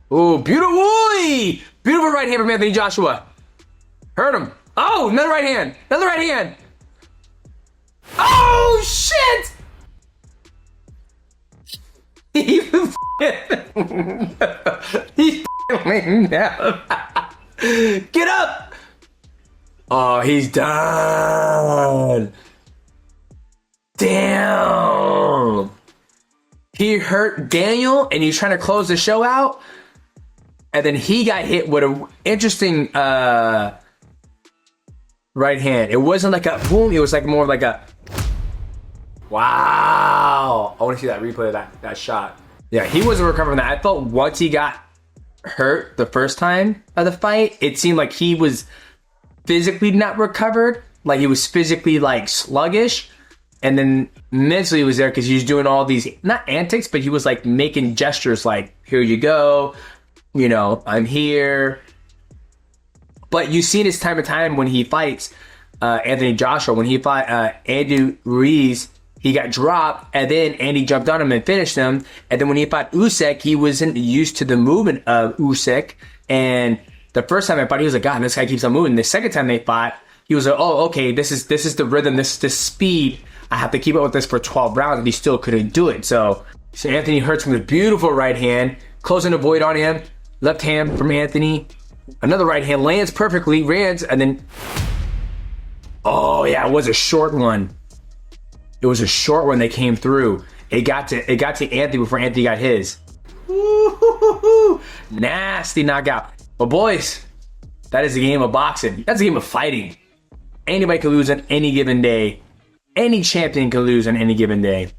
Oh, beautiful. Ooh, beautiful right hand from Anthony Joshua. Hurt him. Oh, another right hand. Another right hand. Oh, shit. He he's laying down. Get up. Oh, he's done. Damn. He hurt Daniel and he's trying to close the show out. And then he got hit with an interesting right hand. It wasn't like a boom. It was like more like a wow. I want to see that replay of that shot. Yeah, he wasn't recovering that. I felt once he got hurt the first time of the fight, it seemed like he was physically not recovered. Like he was physically like sluggish. And then mentally he was there because he was doing all these, not antics, but he was like making gestures like, here you go. You know, I'm here. But you see this time and time when he fights Anthony Joshua, when he fought Andy Ruiz, he got dropped and then Andy jumped on him and finished him. And then when he fought Usyk, he wasn't used to the movement of Usyk. And the first time I fought, he was like, God, this guy keeps on moving. The second time they fought, he was like, oh, okay, this is the rhythm, this is the speed. I have to keep up with this for 12 rounds, and he still couldn't do it. So Anthony hurts with a beautiful right hand, closing the void on him. Left hand from Anthony. Another right hand lands perfectly, lands, and then oh yeah, it was a short one. It was a short one that came through. It got to Anthony before Anthony got his. Woo-hoo-hoo-hoo. Nasty knockout. But boys, that is a game of boxing. That's a game of fighting. Anybody can lose on any given day. Any champion can lose on any given day.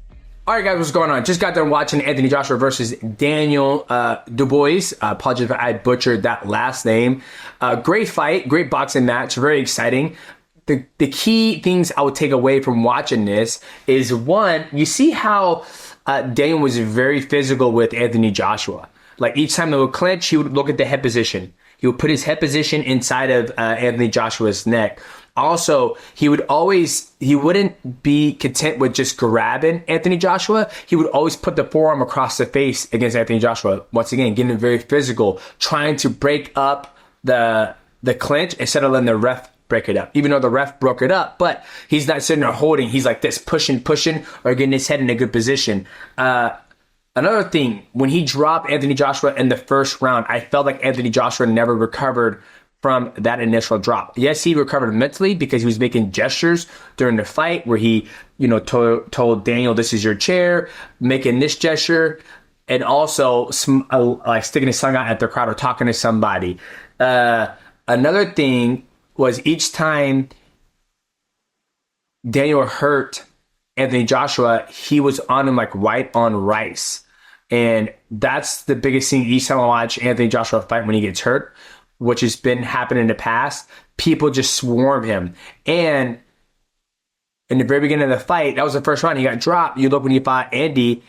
All right, guys, what's going on? Just got done watching Anthony Joshua versus Daniel Dubois. Apologies if I butchered that last name. Great fight, great boxing match, very exciting. The key things I would take away from watching this is, one, you see how Daniel was very physical with Anthony Joshua. Like each time they would clinch, he would look at the head position. He would put his head position inside of Anthony Joshua's neck. Also, he wouldn't be content with just grabbing Anthony Joshua. He would always put the forearm across the face against Anthony Joshua. Once again, getting very physical, trying to break up the clinch instead of letting the ref break it up. Even though the ref broke it up, but he's not sitting there holding. He's like this, pushing, or getting his head in a good position. Another thing, when he dropped Anthony Joshua in the first round, I felt like Anthony Joshua never recovered from that initial drop. Yes, he recovered mentally because he was making gestures during the fight where he, told Daniel, this is your chair, making this gesture, and also like sticking his tongue out at the crowd or talking to somebody. Another thing was each time Daniel hurt Anthony Joshua, he was on him like white on rice. And that's the biggest thing each time I watch Anthony Joshua fight when he gets hurt, which has been happening in the past. People just swarm him. And in the very beginning of the fight, that was the first round, he got dropped. You look when he fought Andy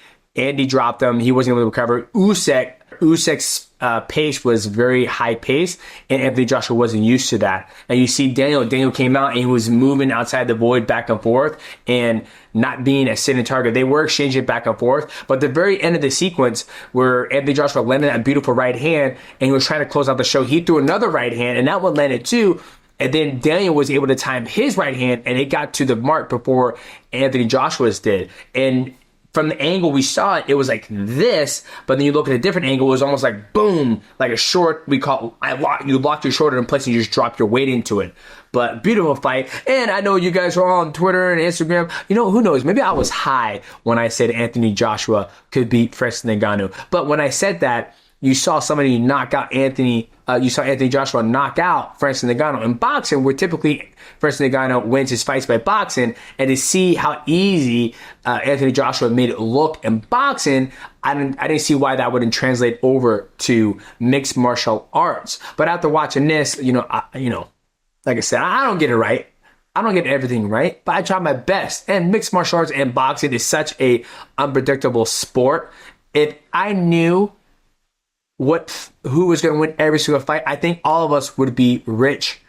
dropped him. He wasn't able to recover. Usyk's pace was very high pace, and Anthony Joshua wasn't used to that. And you see Daniel came out and he was moving outside the void back and forth and not being a sitting target. They were exchanging back and forth, but the very end of the sequence where Anthony Joshua landed that beautiful right hand and he was trying to close out the show, he threw another right hand and that one landed too. And then Daniel was able to time his right hand and it got to the mark before Anthony Joshua's did. And from the angle we saw it, it was like this, but then you look at a different angle, it was almost like boom, like a short, you locked your shoulder in place and you just dropped your weight into it. But beautiful fight. And I know you guys are all on Twitter and Instagram. Who knows? Maybe I was high when I said Anthony Joshua could beat Francis Ngannou. But when I said that, you saw somebody knock out you saw Anthony Joshua knock out Francis Ngannou. In boxing, where typically Francis Ngannou wins his fights by boxing, and to see how easy Anthony Joshua made it look in boxing, I didn't see why that wouldn't translate over to mixed martial arts. But after watching this, like I said, I don't get it right. I don't get everything right, but I try my best. And mixed martial arts and boxing is such a unpredictable sport. If I knew who was going to win every single fight, I think all of us would be rich